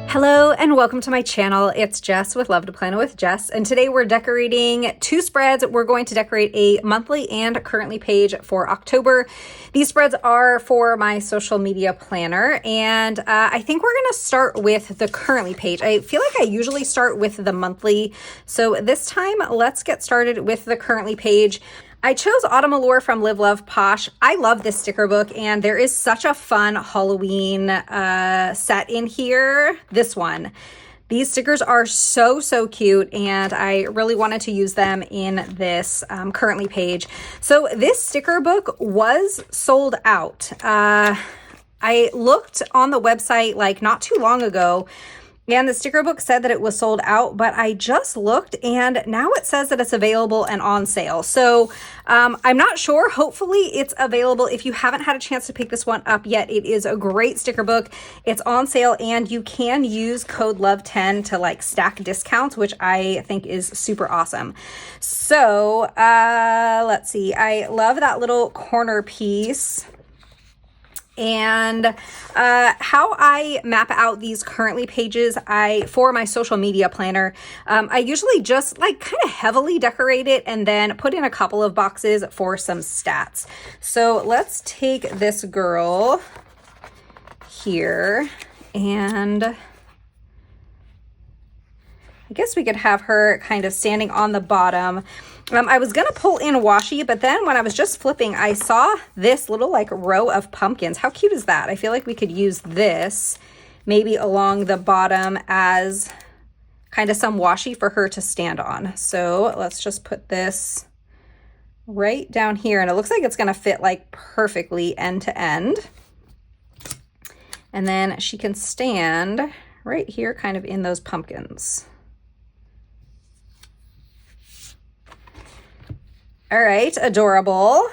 Hello and welcome to my channel. It's Jess with Love to Plan with Jess, and today we're decorating two spreads. We're going to decorate a monthly and currently page for October. These spreads are for my social media planner, and I think we're going to start with the currently page. I feel like I usually start with the monthly, so this time let's get started with the currently page. I chose Autumn Allure from Live Love Posh. I love this sticker book, and there is such a fun Halloween set in here. This one. These stickers are so cute, and I really wanted to use them in this currently page. So this sticker book was sold out. I looked on the website like not too long ago, and the sticker book said that it was sold out, but I just looked and now it says that it's available and on sale. So I'm not sure. Hopefully it's available. If you haven't had a chance to pick this one up yet, it is a great sticker book. It's on sale, and you can use code LOVE10 to like stack discounts, which I think is super awesome. So let's see. I love that little corner piece. And how I map out these currently pages, for my social media planner, I usually just like kind of heavily decorate it and then put in a couple of boxes for some stats. So let's take this girl here, and I guess we could have her kind of standing on the bottom. I was going to pull in washi, but then when I was just flipping, I saw this little like row of pumpkins. How cute is that? I feel like we could use this maybe along the bottom as kind of some washi for her to stand on. So let's just put this right down here, and it looks like it's going to fit like perfectly end to end. And then she can stand right here kind of in those pumpkins. All right, adorable.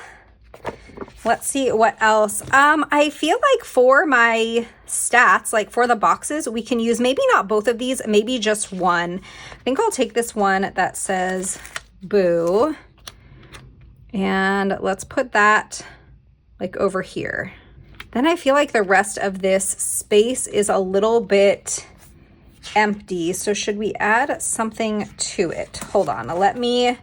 Let's see what else. I feel like for my stats, like for the boxes, we can use maybe not both of these, maybe just one. I think I'll take this one that says boo, and let's put that like over here. Then I feel like the rest of this space is a little bit empty. So should we add something to it? Hold on, let me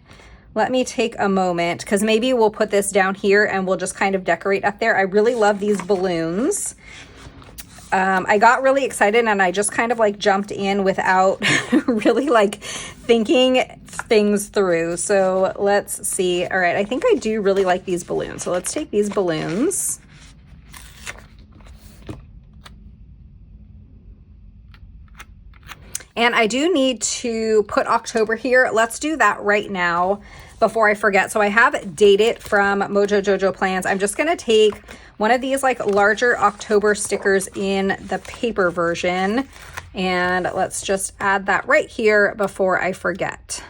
take a moment, because maybe we'll put this down here and we'll just kind of decorate up there. I really love these balloons. I got really excited and I just kind of like jumped in without really like thinking things through. So let's see. All right, I think I do really like these balloons. So let's take these balloons. And I do need to put October here. Let's do that right now before I forget. So I have Date It from Mojo Jojo Plans. I'm just gonna take one of these like larger October stickers in the paper version, and let's just add that right here before I forget.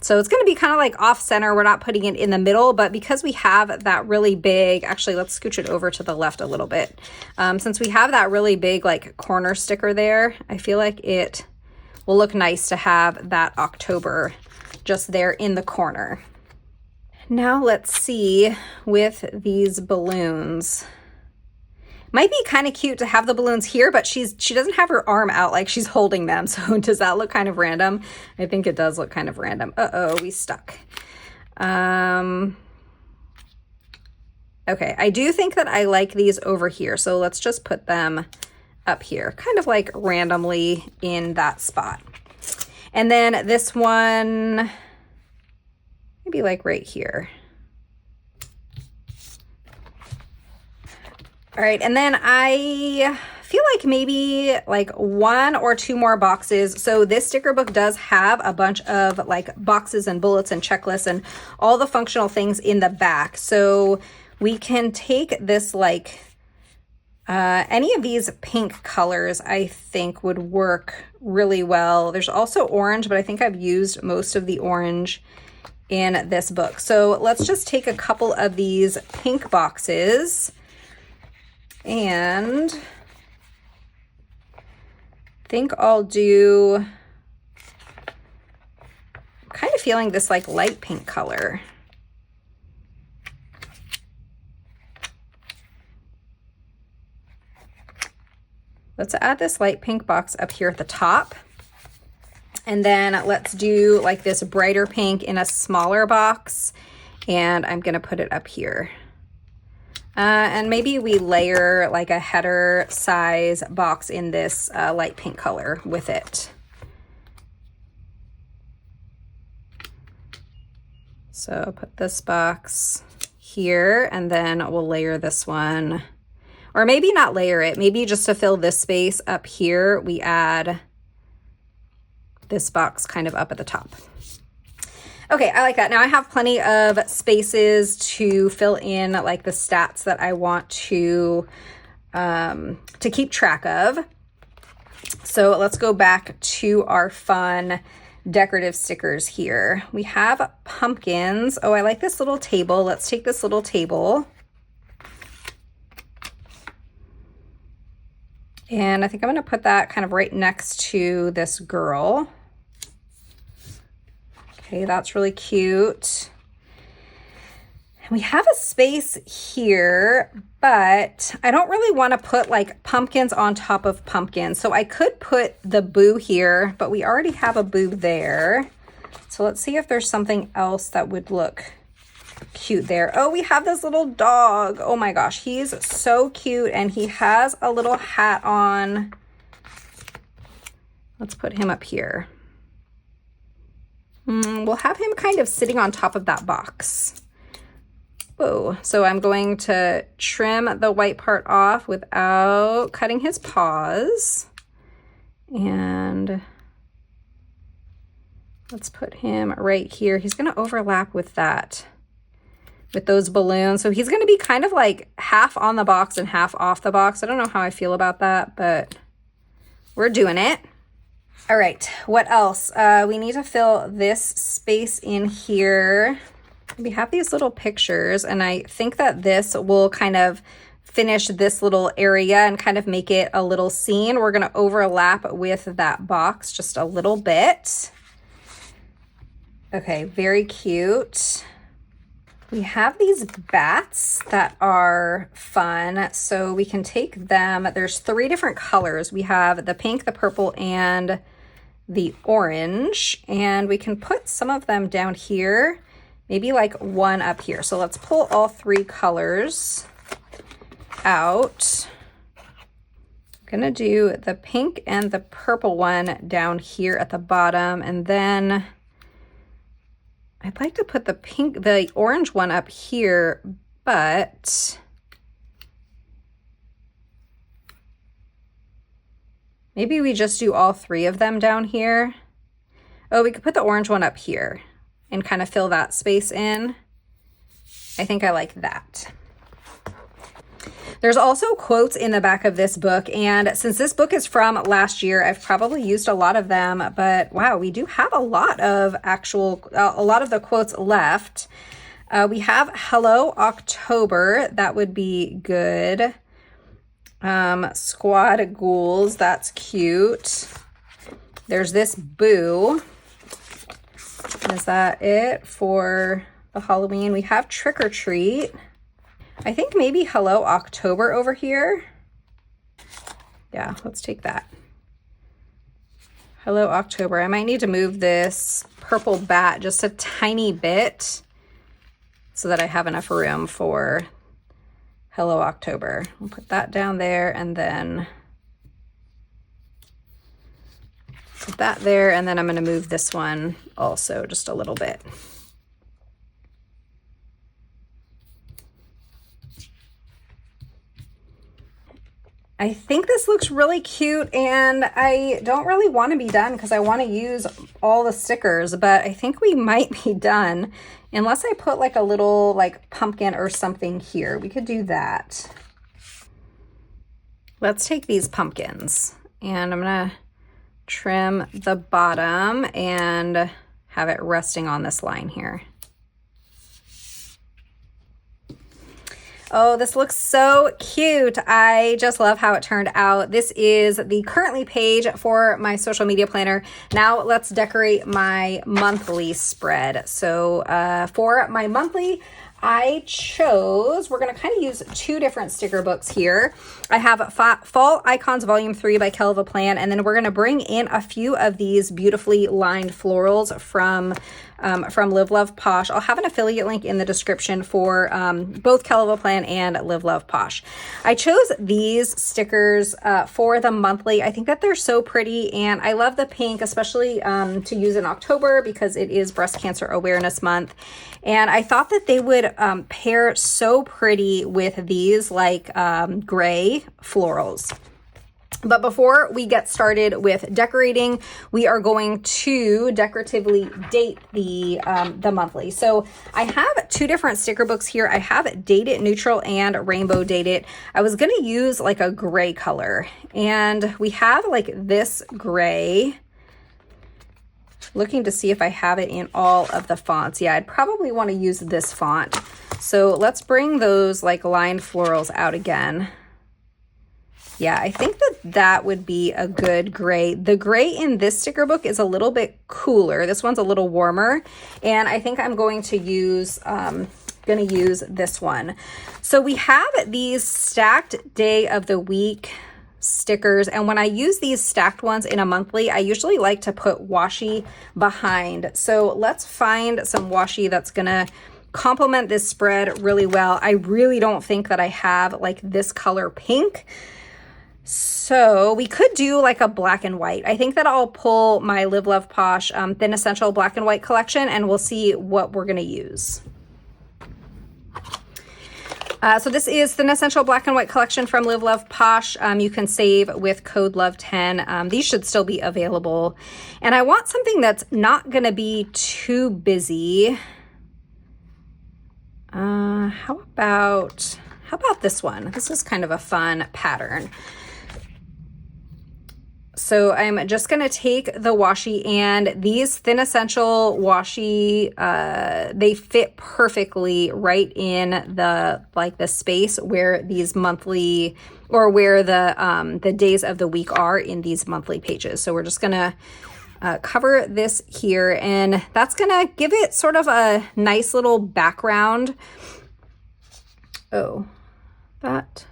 So it's gonna be kind of like off center. We're not putting it in the middle, but because we have that really big, actually let's scooch it over to the left a little bit. Since we have that really big like corner sticker there, I feel like it will look nice to have that October just there in the corner. Now let's see with these balloons. Might be kind of cute to have the balloons here, but she doesn't have her arm out like she's holding them. So does that look kind of random? I think it does look kind of random. Uh-oh, we stuck. Okay, I do think that I like these over here. So let's just put them up here, kind of like randomly in that spot. And then this one, maybe like right here. All right, and then I feel like maybe like one or two more boxes. So this sticker book does have a bunch of like boxes and bullets and checklists and all the functional things in the back. So we can take this like, any of these pink colors I think would work really well. There's also orange, but I think I've used most of the orange in this book. So let's just take a couple of these pink boxes, and I think I'll do, I'm kind of feeling this like light pink color. Let's add this light pink box up here at the top. And then let's do like this brighter pink in a smaller box. And I'm gonna put it up here. And maybe we layer like a header size box in this light pink color with it. So put this box here, and then we'll layer this one. Or maybe not layer it, maybe just to fill this space up here, we add this box kind of up at the top. Okay, I like that. Now I have plenty of spaces to fill in like the stats that I want to keep track of. So let's go back to our fun decorative stickers here. We have pumpkins. Oh, I like this little table. Let's take this little table. And I think I'm going to put that kind of right next to this girl. Okay, that's really cute. We have a space here, but I don't really want to put like pumpkins on top of pumpkins. So I could put the boo here, but we already have a boo there. So let's see if there's something else that would look cute there. Oh, we have this little dog. Oh my gosh, he's so cute, and he has a little hat on. Let's put him up here. We'll have him kind of sitting on top of that box. Whoa. So I'm going to trim the white part off without cutting his paws. And let's put him right here. He's going to overlap with that, with those balloons. So he's going to be kind of like half on the box and half off the box. I don't know how I feel about that, but we're doing it. All right, what else? We need to fill this space in here. We have these little pictures, and I think that this will kind of finish this little area and kind of make it a little scene. We're going to overlap with that box just a little bit. Okay, very cute. We have these bats that are fun, so we can take them. There's 3 different colors. We have the pink, the purple, and the orange, and we can put some of them down here, maybe like one up here. So let's pull all 3 colors out. I'm gonna do the pink and the purple one down here at the bottom, and then I'd like to put the orange one up here, but maybe we just do all 3 of them down here. Oh, we could put the orange one up here and kind of fill that space in. I think I like that. There's also quotes in the back of this book, and since this book is from last year, I've probably used a lot of them, but wow, we do have a lot of the quotes left. We have Hello October, that would be good. Squad ghouls, that's cute. There's this boo. Is that it for the Halloween? We have trick or treat. I think maybe Hello October over here. Yeah, let's take that. Hello October. I might need to move this purple bat just a tiny bit so that I have enough room for Hello October. I'll put that down there, and then put that there, and then I'm going to move this one also just a little bit. I think this looks really cute, and I don't really want to be done because I want to use all the stickers, but I think we might be done unless I put like a little like pumpkin or something here. We could do that. Let's take these pumpkins, and I'm gonna trim the bottom and have it resting on this line here. Oh, this looks so cute. I just love how it turned out. This is the currently page for my social media planner. Now let's decorate my monthly spread. So for my monthly, we're going to kind of use two different sticker books here. I have Fall Icons Volume 3 by Liveloveposh, and then we're going to bring in a few of these beautifully lined florals from liveloveposh. I'll have an affiliate link in the description for both Liveloveposh and liveloveposh. I chose these stickers for the monthly. I think that they're so pretty, and I love the pink, especially to use in October because it is Breast Cancer Awareness Month. And I thought that they would pair so pretty with these like gray florals. But before we get started with decorating, we are going to decoratively date the monthly. So I have two different sticker books here. I have Date It Neutral and Rainbow Date It. I was going to use like a gray color, and we have like this gray. Looking to see if I have it in all of the fonts. Yeah, I'd probably want to use this font. So let's bring those like lined florals out again. Yeah, I think that would be a good gray. The gray in this sticker book is a little bit cooler. This one's a little warmer, and I think I'm going to use this one. So we have these stacked day of the week stickers, and when I use these stacked ones in a monthly, I usually like to put washi behind. So let's find some washi that's gonna complement this spread really well. I really don't think that I have like this color pink. So we could do like a black and white. I think that I'll pull my liveloveposh Thin Essential black and white collection, and we'll see what we're gonna use. So this is Thin Essential black and white collection from liveloveposh. You can save with code LOVE10. These should still be available. And I want something that's not gonna be too busy. How about this one? This is kind of a fun pattern. So I'm just going to take the washi, and these Thin Essential washi, they fit perfectly right in the space where these monthly, or where the days of the week are in these monthly pages. So we're just going to cover this here, and that's going to give it sort of a nice little background. Oh, that,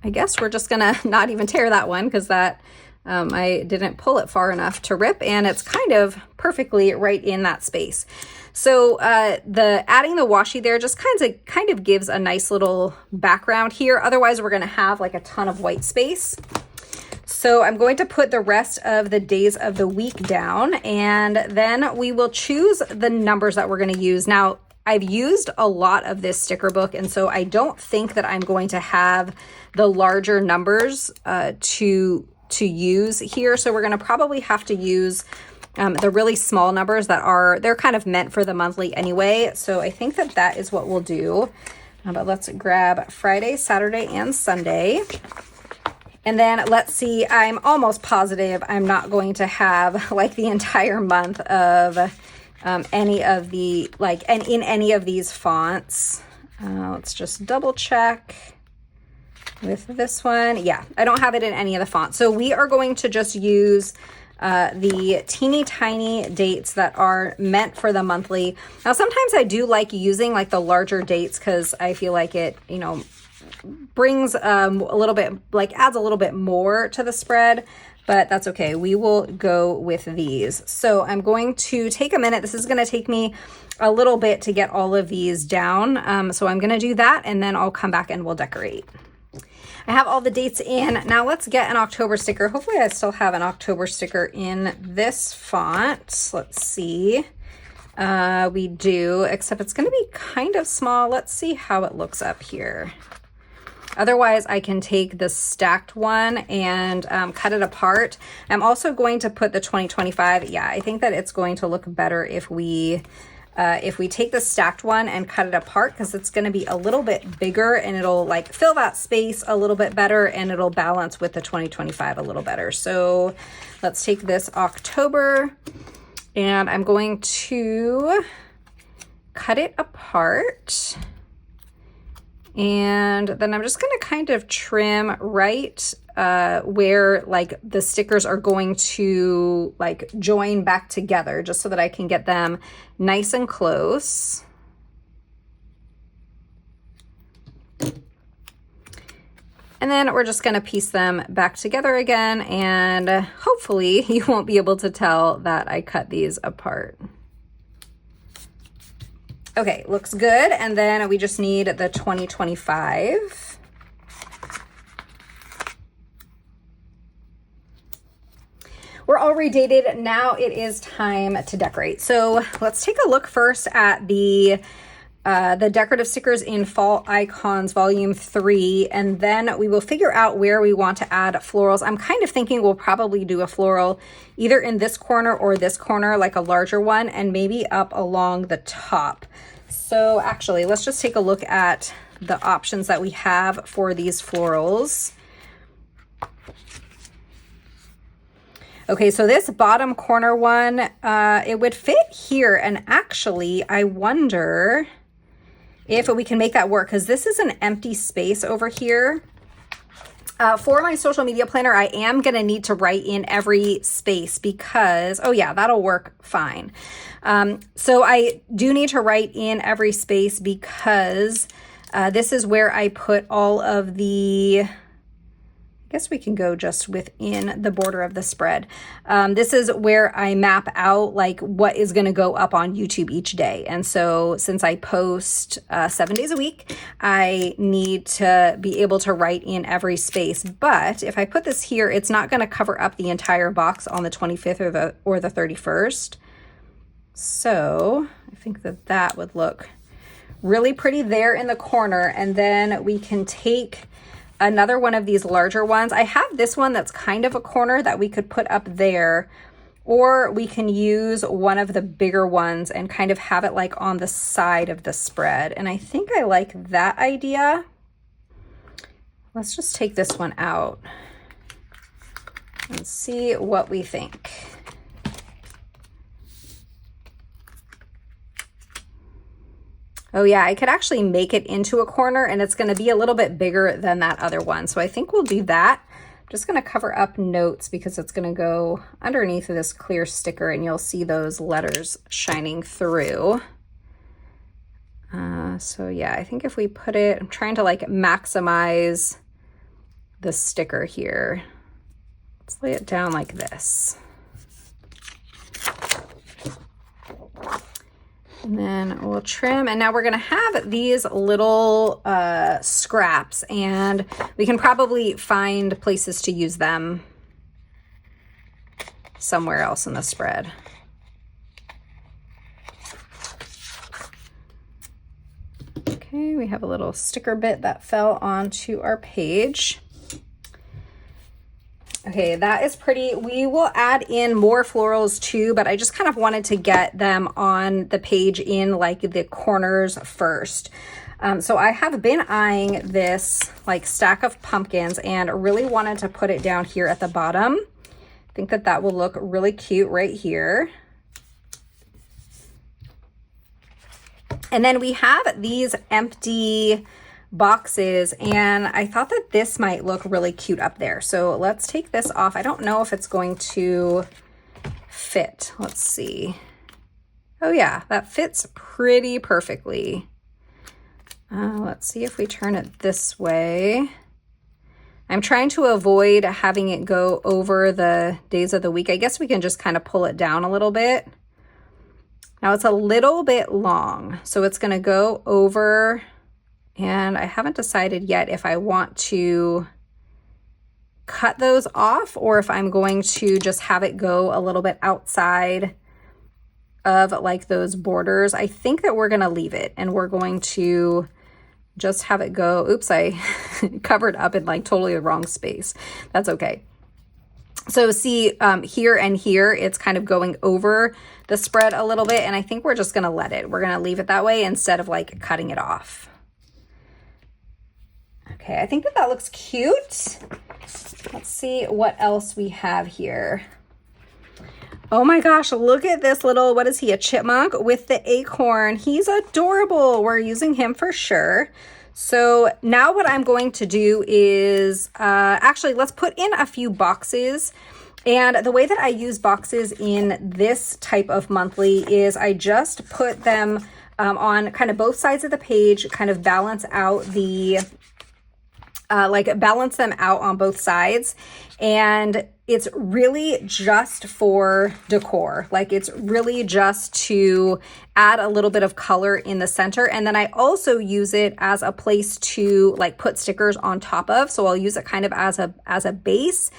I guess we're just going to not even tear that one because that, I didn't pull it far enough to rip, and it's kind of perfectly right in that space. So adding the washi there just kind of gives a nice little background here. Otherwise, we're going to have like a ton of white space. So I'm going to put the rest of the days of the week down, and then we will choose the numbers that we're going to use. Now, I've used a lot of this sticker book, and so I don't think that I'm going to have the larger numbers to use here. So we're going to probably have to use the really small numbers they're kind of meant for the monthly anyway. So I think that is what we'll do. But let's grab Friday, Saturday, and Sunday. And then let's see, I'm almost positive I'm not going to have like the entire month of any of the, and in any of these fonts. Let's just double check. With this one, yeah, I don't have it in any of the fonts. So we are going to just use the teeny tiny dates that are meant for the monthly. Now, sometimes I do like using like the larger dates because I feel like it, brings a little bit, adds a little bit more to the spread, but that's okay. We will go with these. So I'm going to take a minute. This is going to take me a little bit to get all of these down. So I'm going to do that, and then I'll come back and we'll decorate. I have all the dates in. Now let's get an October sticker. Hopefully I still have an October sticker in this font. Let's see. We do, except it's going to be kind of small. Let's see how it looks up here. Otherwise, I can take the stacked one and cut it apart. I'm also going to put the 2025. Yeah, I think that it's going to look better if we take the stacked one and cut it apart, because it's going to be a little bit bigger and it'll like fill that space a little bit better, and it'll balance with the 2025 a little better. So let's take this October, and I'm going to cut it apart. And then I'm just going to kind of trim right where like the stickers are going to like join back together, just so that I can get them nice and close. And then we're just gonna piece them back together again, and hopefully you won't be able to tell that I cut these apart. Okay, looks good. And then we just need the 2025. We're all redated. Now it is time to decorate. So let's take a look first at the decorative stickers in Fall Icons Volume 3, and then we will figure out where we want to add florals. I'm kind of thinking we'll probably do a floral either in this corner or this corner, like a larger one, and maybe up along the top. So actually, let's just take a look at the options that we have for these florals. Okay, so this bottom corner one, it would fit here, and actually, I wonder if we can make that work, because this is an empty space over here. For my social media planner, I am going to need to write in every space because, oh yeah, that'll work fine. So I do need to write in every space because this is where I put all of the, I guess we can go just within the border of the spread. This is where I map out like what is going to go up on YouTube each day. And so since I post 7 days a week, I need to be able to write in every space. But if I put this here, it's not going to cover up the entire box on the 25th or the 31st. So I think that that would look really pretty there in the corner. And then we can take another one of these larger ones. I have this one that's kind of a corner that we could put up there, or we can use one of the bigger ones and kind of have it like on the side of the spread. And I think I like that idea. Let's just take this one out and see what we think. Oh yeah, I could actually make it into a corner, and it's going to be a little bit bigger than that other one. So I think we'll do that. I'm just going to cover up notes because it's going to go underneath of this clear sticker, and you'll see those letters shining through. So yeah, I think if we put it, I'm trying to like maximize the sticker here. Let's lay it down like this. And then we'll trim, and now we're gonna have these little scraps, and we can probably find places to use them somewhere else in the spread. Okay, we have a little sticker bit that fell onto our page. Okay, that is pretty. We will add in more florals too, but I just kind of wanted to get them on the page in like the corners first. So I have been eyeing this like stack of pumpkins and really wanted to put it down here at the bottom. I think that that will look really cute right here. And then we have these empty boxes, and I thought that this might look really cute up there. So let's take this off. I don't know if it's going to fit. Let's see. Oh yeah, that fits pretty perfectly. Let's see if we turn it this way. I'm trying to avoid having it go over the days of the week. I guess we can just kind of pull it down a little bit. Now it's a little bit long, so it's going to go over. And I haven't decided yet if I want to cut those off or if I'm going to just have it go a little bit outside of like those borders. I think that we're going to leave it, and we're going to just have it go. Oops, I covered up in like totally the wrong space. That's okay. So see here and here, it's kind of going over the spread a little bit, and I think we're just going to let it. We're going to leave it that way instead of like cutting it off. Okay, I think that that looks cute. Let's see what else we have here. Oh my gosh, look at this little, what is he, a chipmunk with the acorn. He's adorable. We're using him for sure. So now what I'm going to do is, actually let's put in a few boxes. And the way that I use boxes in this type of monthly is I just put them on kind of both sides of the page, kind of balance out the like balance them out on both sides. And it's really just for decor. Like it's really just to add a little bit of color in the center. And then I also use it as a place to like put stickers on top of. So I'll use it kind of as a base.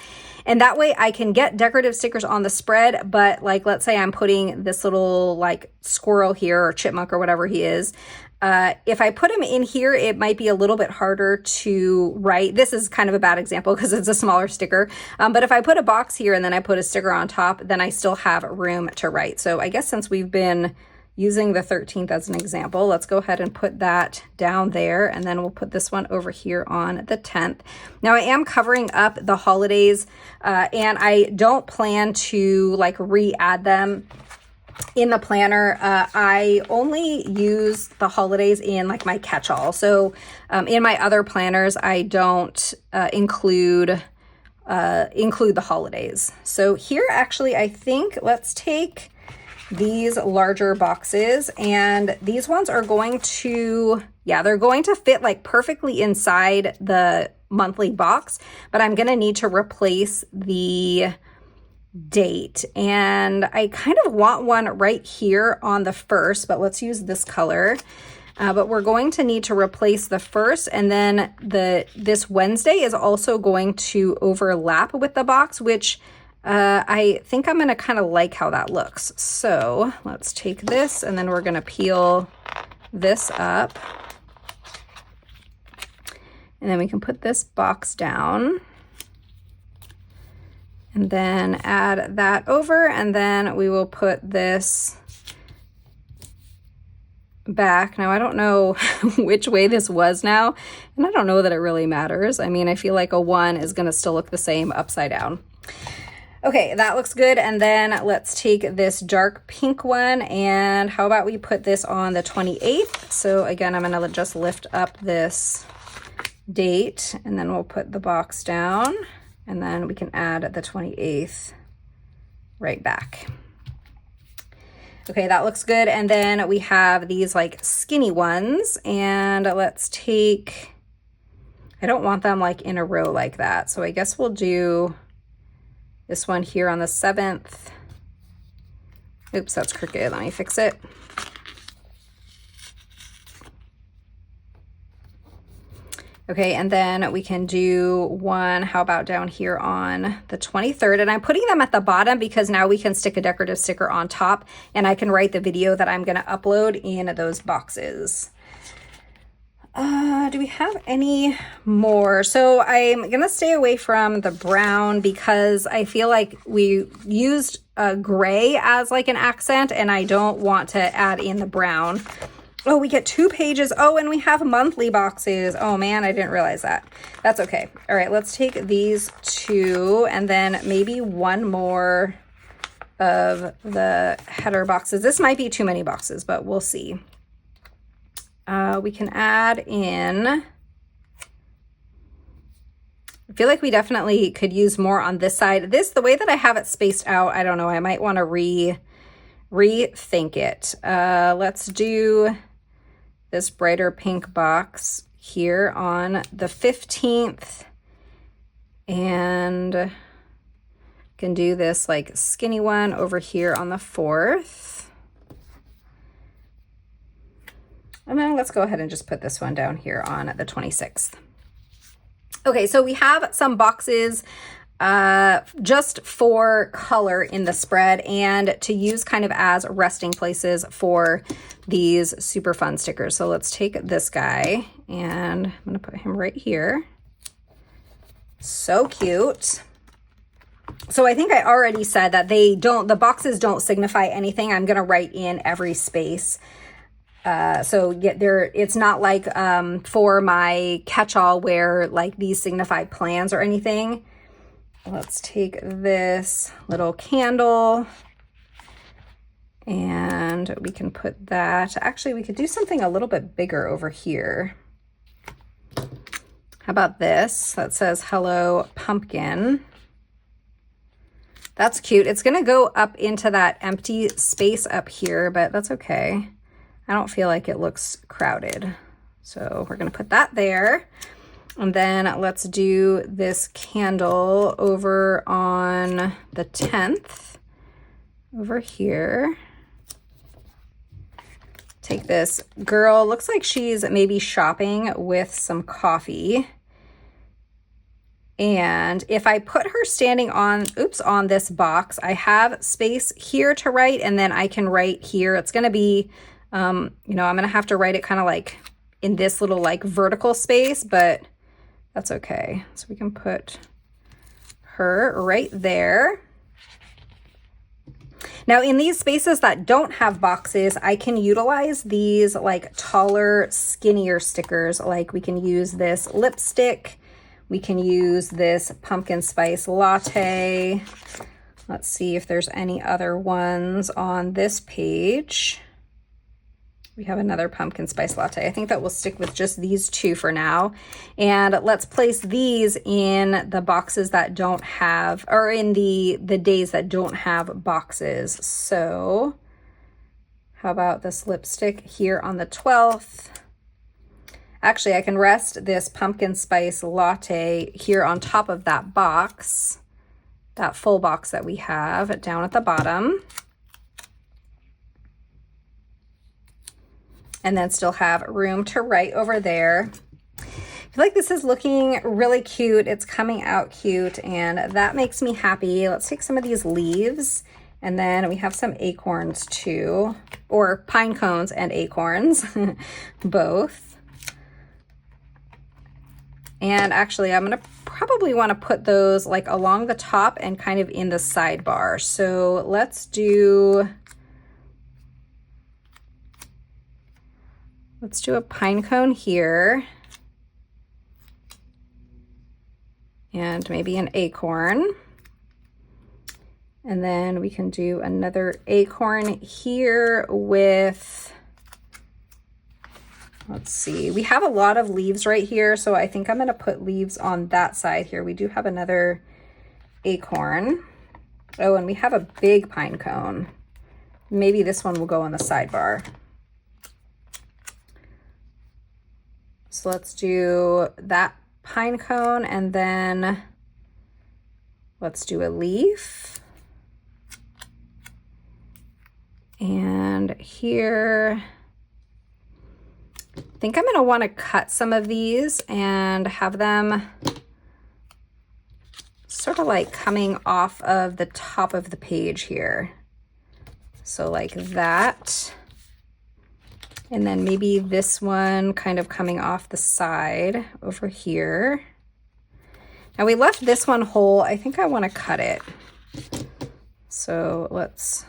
And that way I can get decorative stickers on the spread, but like, let's say I'm putting this little like squirrel here or chipmunk or whatever he is. If I put him in here, it might be a little bit harder to write. This is kind of a bad example because it's a smaller sticker. But if I put a box here and then I put a sticker on top, then I still have room to write. So I guess since we've been using the 13th as an example, let's go ahead and put that down there. And then we'll put this one over here on the 10th. Now I am covering up the holidays and I don't plan to like re-add them in the planner. I only use the holidays in like my catch-all. So in my other planners, I don't include the holidays. So here actually, I think let's take these larger boxes, and these ones are going to, yeah, they're going to fit like perfectly inside the monthly box, but I'm going to need to replace the date. And I kind of want one right here on the 1st, but let's use this color. But we're going to need to replace the 1st, and then this Wednesday is also going to overlap with the box, which I think I'm going to kind of like how that looks. So let's take this and then we're going to peel this up. And then we can put this box down. And then add that over, and then we will put this back. Now, I don't know which way this was now, and I don't know that it really matters. I mean, I feel like a 1 is going to still look the same upside down. Okay, that looks good. And then let's take this dark pink one, and how about we put this on the 28th? So again, I'm going to just lift up this date, and then we'll put the box down, and then we can add the 28th right back. Okay, that looks good. And then we have these like skinny ones, and let's take, I don't want them like in a row like that. So I guess we'll do this one here on the 7th. Oops, that's crooked. Let me fix it. Okay, and then we can do one, how about down here on the 23rd? And I'm putting them at the bottom because now we can stick a decorative sticker on top, and I can write the video that I'm gonna upload in those boxes. Do we have any more? So I'm gonna stay away from the brown because I feel like we used gray as like an accent, and I don't want to add in the brown. Oh, we get 2 pages. Oh, and we have monthly boxes. Oh man, I didn't realize that. That's okay. All right, let's take these 2 and then maybe one more of the header boxes. This might be too many boxes, but we'll see. We can add in, I feel like we definitely could use more on this side. This, the way that I have it spaced out, I don't know, I might want to rethink it. Let's do this brighter pink box here on the 15th, and can do this like skinny one over here on the 4th. And then let's go ahead and just put this one down here on the 26th. Okay, so we have some boxes just for color in the spread and to use kind of as resting places for these super fun stickers. So let's take this guy, and I'm gonna put him right here. So cute. So I think I already said that the boxes don't signify anything. I'm gonna write in every space. So yeah, it's not like for my catch-all where like these signify plans or anything. Let's take this little candle, and we can put that, actually we could do something a little bit bigger over here. How about this that says hello pumpkin? That's cute. It's gonna go up into that empty space up here, but that's okay. I don't feel like it looks crowded. So we're gonna put that there. And then let's do this candle over on the 10th, over here. Take this girl, looks like she's maybe shopping with some coffee. And if I put her standing on, on this box, I have space here to write, and then I can write here. It's gonna be, I'm gonna have to write it kind of like in this little like vertical space, but that's okay. So we can put her right there. Now in these spaces that don't have boxes, I can utilize these like taller, skinnier stickers. Like we can use this lipstick. We can use this pumpkin spice latte. Let's see if there's any other ones on this page. We have another pumpkin spice latte. I think that we'll stick with just these two for now. And let's place these in the boxes that don't have, or in the days that don't have boxes. So how about this lipstick here on the 12th? Actually, I can rest this pumpkin spice latte here on top of that box, that full box that we have down at the bottom. And then still have room to write over there. I feel like this is looking really cute. It's coming out cute, and that makes me happy. Let's take some of these leaves, and then we have some acorns too, or pine cones and acorns, both. And actually, I'm gonna probably wanna put those like along the top and kind of in the sidebar. So let's do a pine cone here. And maybe an acorn. And then we can do another acorn here with, let's see, we have a lot of leaves right here, so I think I'm gonna put leaves on that side here. We do have another acorn. Oh, and we have a big pine cone. Maybe this one will go on the sidebar. So let's do that pine cone, and then let's do a leaf. And here, I think I'm gonna wanna cut some of these and have them sort of like coming off of the top of the page here. So like that. And then maybe this one kind of coming off the side over here. Now we left this one whole. I think I wanna cut it. So let's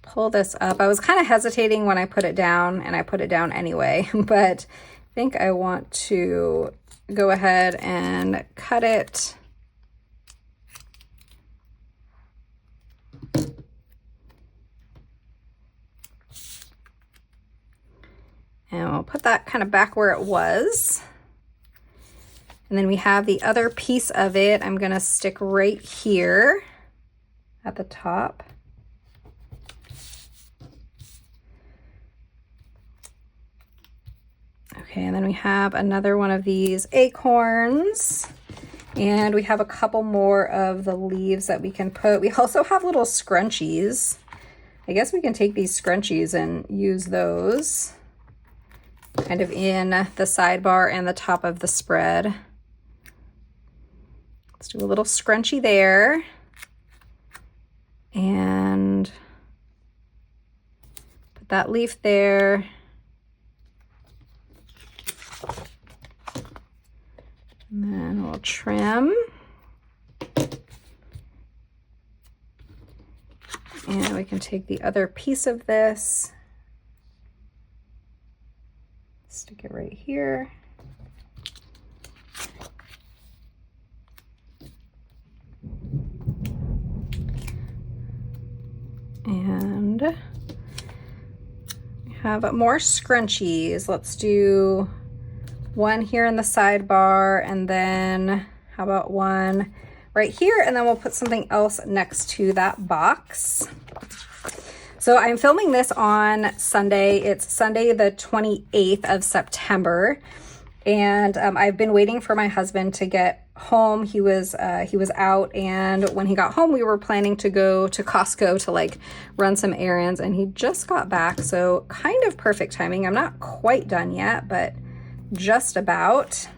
pull this up. I was kind of hesitating when I put it down, and I put it down anyway, but I think I want to go ahead and cut it. And we'll put that kind of back where it was. And then we have the other piece of it. I'm gonna stick right here at the top. Okay, and then we have another one of these acorns. And we have a couple more of the leaves that we can put. We also have little scrunchies. I guess we can take these scrunchies and use those kind of in the sidebar and the top of the spread. Let's do a little scrunchie there. And put that leaf there. And then we'll trim. And we can take the other piece of this, stick it right here. And we have more scrunchies. Let's do one here in the sidebar, and then how about one right here, and then we'll put something else next to that box. So I'm filming this on Sunday. It's Sunday the 28th of September, And I've been waiting for my husband to get home. He was out, and when he got home, we were planning to go to Costco to like run some errands, and he just got back, so kind of perfect timing. I'm not quite done yet, but just about.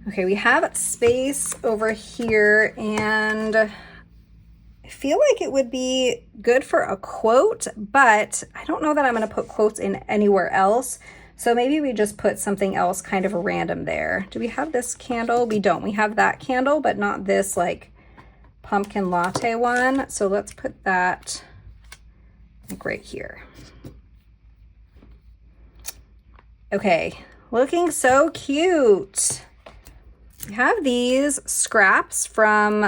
Okay, we have space over here, and I feel like it would be good for a quote, but I don't know that I'm going to put quotes in anywhere else. So maybe we just put something else kind of random there. Do we have this candle? We don't. We have that candle, but not this like pumpkin latte one. So let's put that like right here. Okay, looking so cute. We have these scraps from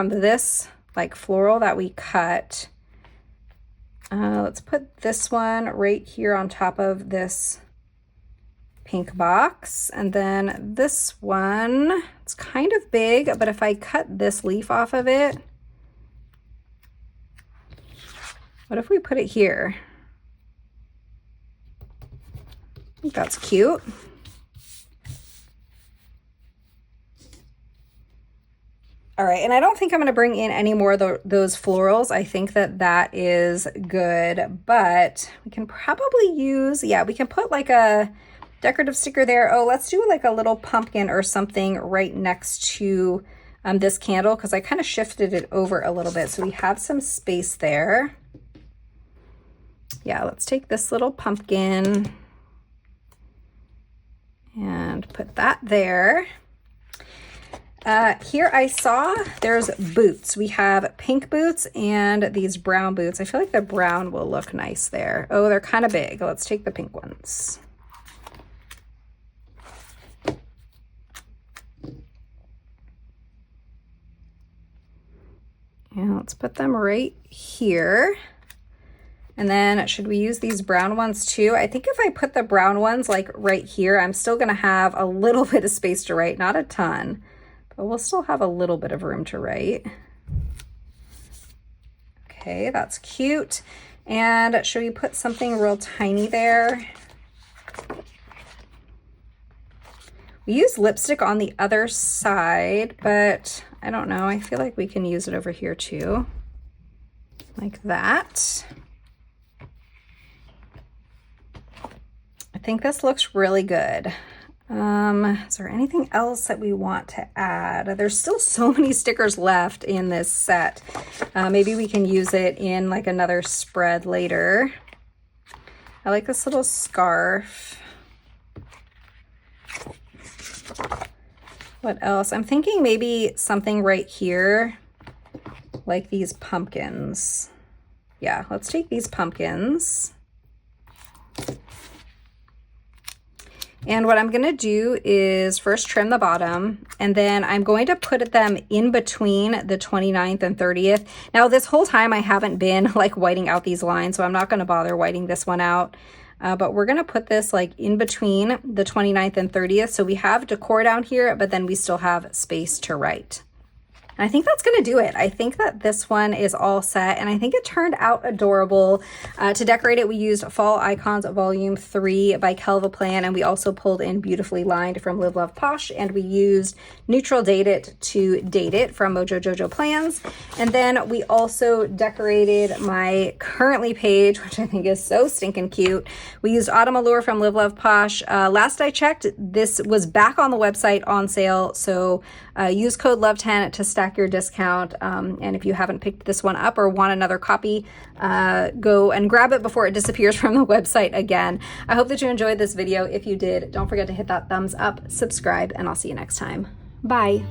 this like floral that we cut. Let's put this one right here on top of this pink box, and then this one, it's kind of big, but if I cut this leaf off of it, what if we put it here? I think that's cute. All right, and I don't think I'm going to bring in any more of those florals. I think that is good, but we can probably use, yeah, we can put like a decorative sticker there. Oh, let's do like a little pumpkin or something right next to this candle, because I kind of shifted it over a little bit, so we have some space there. Yeah, let's take this little pumpkin and put that there. Here I saw there's boots. We have pink boots and these brown boots. I feel like the brown will look nice there. Oh, they're kind of big. Let's take the pink ones. And let's put them right here. And then should we use these brown ones too? I think if I put the brown ones like right here, I'm still gonna have a little bit of space to write, not a ton, but we'll still have a little bit of room to write. Okay, that's cute. And should we put something real tiny there? We use lipstick on the other side, but I don't know. I feel like we can use it over here too, like that. I think this looks really good. Is there anything else that we want to add? There's still so many stickers left in this set. Maybe we can use it in like another spread later. I like this little scarf. What else? I'm thinking maybe something right here, like these pumpkins. Yeah, let's take these pumpkins. And what I'm gonna do is first trim the bottom, and then I'm going to put them in between the 29th and 30th. Now this whole time I haven't been like whiting out these lines, so I'm not gonna bother whiting this one out. But we're gonna put this like in between the 29th and 30th. So we have decor down here, but then we still have space to write. And I think that's gonna do it. I think that this one is all set, and I think it turned out adorable. To decorate it, we used Fall Icons Volume 3 by Kelva Plan, and we also pulled in Beautifully Lined from Live Love Posh, and we used Neutral Date It to Date It from Mojo Jojo Plans. And then we also decorated my Currently page, which I think is so stinking cute. We used Autumn Allure from Live Love Posh. Last I checked, this was back on the website on sale, so use code LOVE10 to stack your discount. And if you haven't picked this one up or want another copy, go and grab it before it disappears from the website again. I hope that you enjoyed this video. If you did, don't forget to hit that thumbs up, subscribe, and I'll see you next time. Bye.